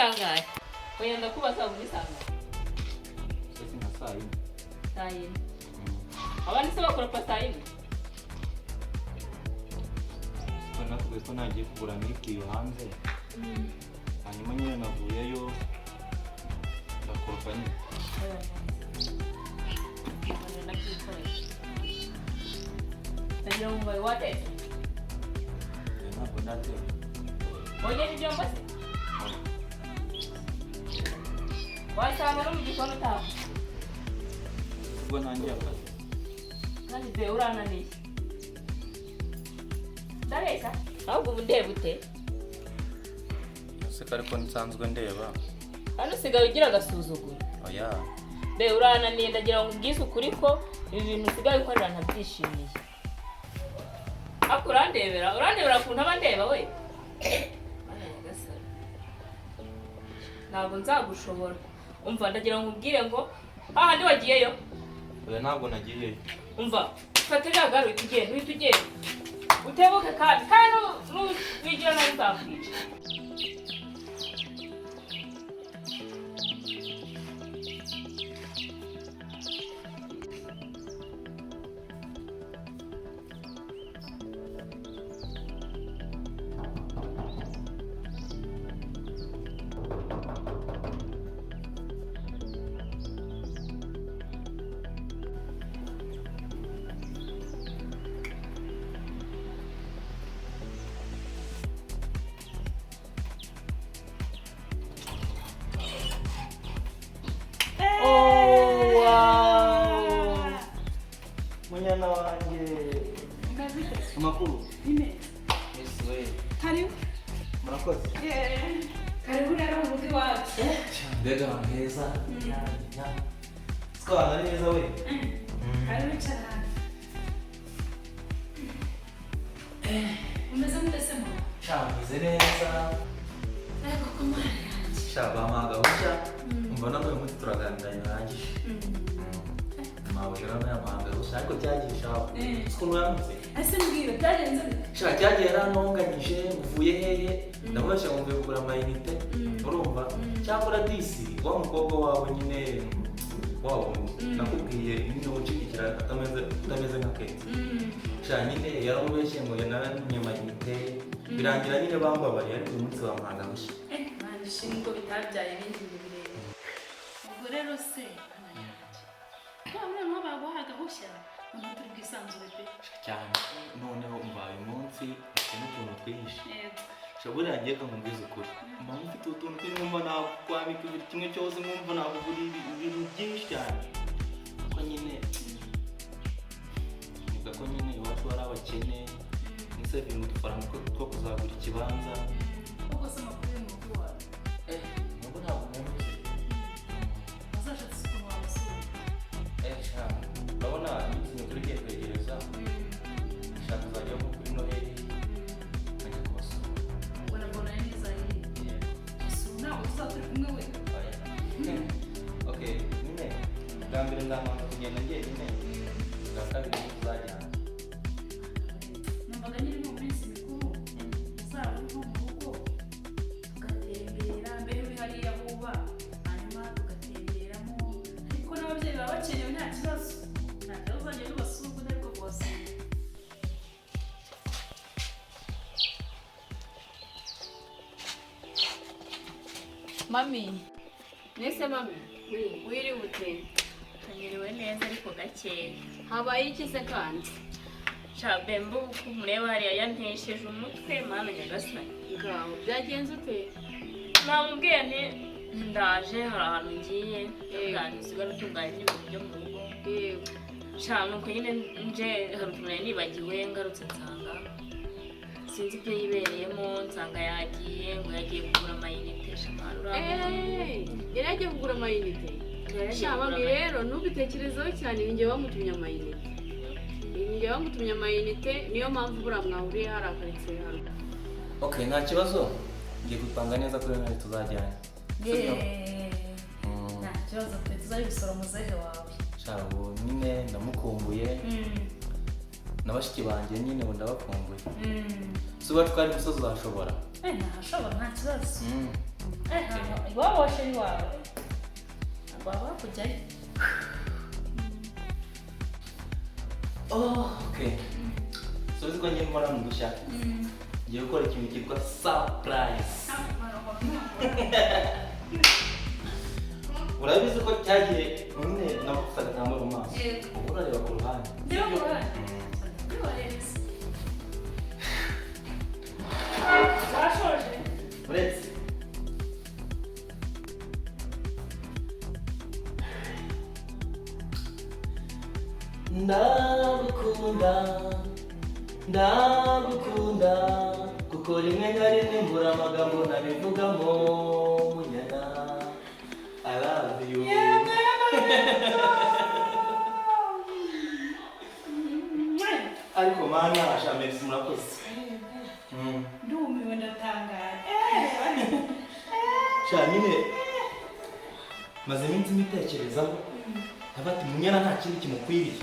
sangahe oya ndakubaza muri sangahe sasa nka saa yine abandi se bakora saa yine nakubwiye ko nagiye kugura miliki yo hanze hanyuma nyine navuyeyo ndakoropa nyine ndagira ngo mbaye watetse ntabwo ndateka wogeje ibyombo se wasanga no mu gikoni utaha ubwo nanjye akazi kandi de urananiye ndareka ahubwo ubu ndeba ute ese ariko nsanzwe ndeba hano usigaye ugira agasuzuguro oya de urananiye ndagira ngo ubwize ukuri ko ibi bintu usigaye ukorera ntabyishimiye urandebera ku ntaba ndeba we ntabwo nzagushobora umva ndagira ngo ubwire ngo hahandi wagiyeyo oya ntabwo nagiyeyo umva fata ijagaro uhita ugenda utebuke kandi nuwigira nawe nzakwica Munyana wanjye amakuru yes we karibu murakoze karibu rero mu rugo iwacu mbega heza sikabana ari neza we karibu cyane umeze mutese mu shameze neza ariko ko mwana yanjye shabamaga bushya umva namwe muti turaganira birangije mawujera n'amahanga gusa ariko cyagisha siko mwamutse ese mbwira byagenze sha cyagiye ranonganyije uvuye hehe ndabasha kumve kugura amayinite urumva cyakora disi wa mukobwa wawe nyine wawo nakubwiye nyine ucikikira utameze nka Kate sha nyine yaramubeshye ngo yananye amayinite birangira nyine bambabariye ariko uyu munsi bamuhanga gushya mwana shingo bitabyaye ibindi birere ubwo rero se ntabwo baguhaga gushya umuntu turi bwisanzure pe cyane noneho umbaye umunsi ufite n'utuntu twihishe shabura yagiye kamubwiza ukuri mba mufite utuntu turi mwumva nakwamika buri kimwe cyose mwumva nakugura ibintu byinshi cyane kuko nyine niga ko nyine iwacu hari abakene nise ibintu udufaranga two kuzagura ikibanza ubwo se amakuru y'umugi wawe nubwo ntabwo mwumvise uzashatse ukuntu wabasura sha urabona n'ikintu turi giye kwegereza shaka uzajya nko kuri noheli nkajya kubasura ubona mbona neza y'iyi ntabwo tuzaturi kumwe we okay nyine bwa mbere ndamanza kugenda njyenyine bwa kabiri tuzajyana numvaga nyiri mu minsi mikuru uzaba uri mu rugo tugatembera mbere uri hariya buba hanyuma tugatemberamo ariko n'ababyeyi baba bakenewe nta kibazo uzajya ubasura ubwo ariko bwose mami nese mami wiri ute kanyiriwe neza ariko gakeya habaye iki se kandi sha Bemba uko mureba hariya yantesheje umutwe mana nyagasani ngaho byagenze ute namubwiye nti ndaje hari ahantu ngiye kandi sigara utunganya n'ibintu byo mu rugo yego sha nuko nyine nje hari ukuntu nibagiwe ngarutse nsanga sinzi ibyo yibereyemo nsanga yagiye ngo yagiye kugura amayinite shamara yari yagiye kugura amayinite shabami rero ntubitekerezeho cyane ninjye wamutumye amayinite niyo mpamvu buriya mwahuriye hari akaritsiye hano okay nta kibazo ngiye gupanga neza kuri nawe tuzajyana nta kibazo pe tuzari gusora muzehe wawe shabo nyine ndamukumbuye nabashiki banjye nyine ngo ndabakumbuye suba twari musozi uzashobora ntashobora nta kibazo iwabo wa sheri wawe ntabwo waba kujyayo. Okay. So uzi ko ngiye mbona mu dushake. Ngiye gukora ikintu cyitwa surprise. Urabizi ko cyagiye none nagufata agatambaro mu maso. Ubu urareba ku ruhande. Ndeba ku ruhande. Ndibareza. Washoje. Uretse. Ndagukunda kuko rimwe na rimwe mbura amagambo nabivugamo Munyana. I love you. Ariko mana asha merci murakoze. Ndumiwe ndatangaye. Sha nyine maze iminsi mbitekerezaho abati Munyana nta kintu kimukwiriye.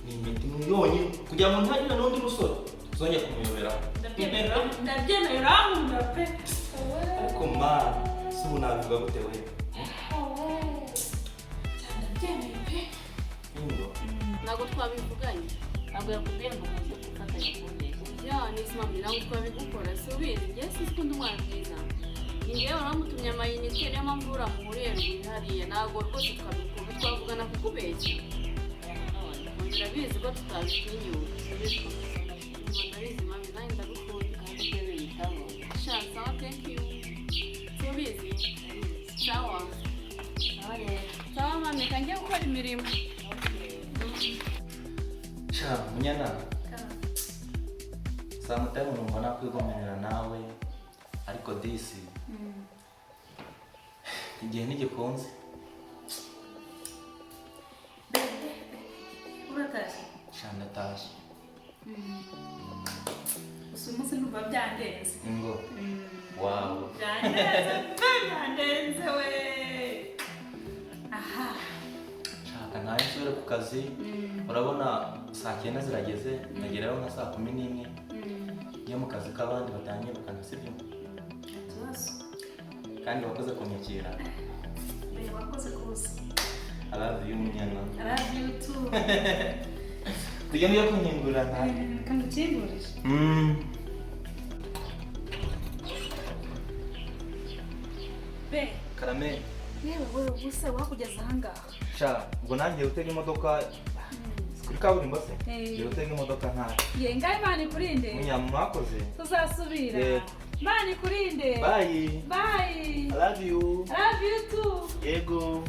Ni imiti yonyine kugira ngo ntagire n'undi musore tuzongera kumuyobera. Ndabyemera nkunda pe. Ariko mana si ubu nabivuga gute we? Ndabyemera pe. Ntabwo twabivuganye. ntabwo yakubwiye ngo muze gufatanya kundeshya. Ya nisimamye ntabwo twabigukora si ubizi njye sinzi umwana mwiza. Njyewe waramutumye amayinite niyo mpamvu uramuriye hariya ntabwo rwose twabikora twavugana kukubeshya. Urabizi ko tutabitinyuka. Ndabizi mami nanjye ndagukunda kandi ibyo biyitaho. sha sawa thank you. Tubizi sawa sawa mami kanjye gukora imirimo. Sha Munyana samutaye numva nakwigomenera nawe ariko disi igihe ntigikunze. Uratashye. Sha ndatashye. Gusa umunsi ndumva byandenze. Ngo wow. Byandenze we. Aha. Shaka nawe nsubire ku kazi. Urabona saa 9 zirageze nagerayo nka saa 11. Iyo mu kazi k'abandi batangiye bakanasibyo. Ikibazo. Kandi wakoze kunyakira. Wakoze kuza. I love you Munyana. I love you too. Tujya niyo kunyingura nta. Kandi ukingurije. Be. Karame. Yewe wewe gusa wakugeza ahangaha. Sha ubwo nangiye gutega imodoka kuri kaburimbo se. Ngiye gutega imodoka nta. Yenga Imana ikurinde. Munyama mwakoze. Tuzasubira. Imana ikurinde. Bye. Bye. I love you. I love you too. Yego.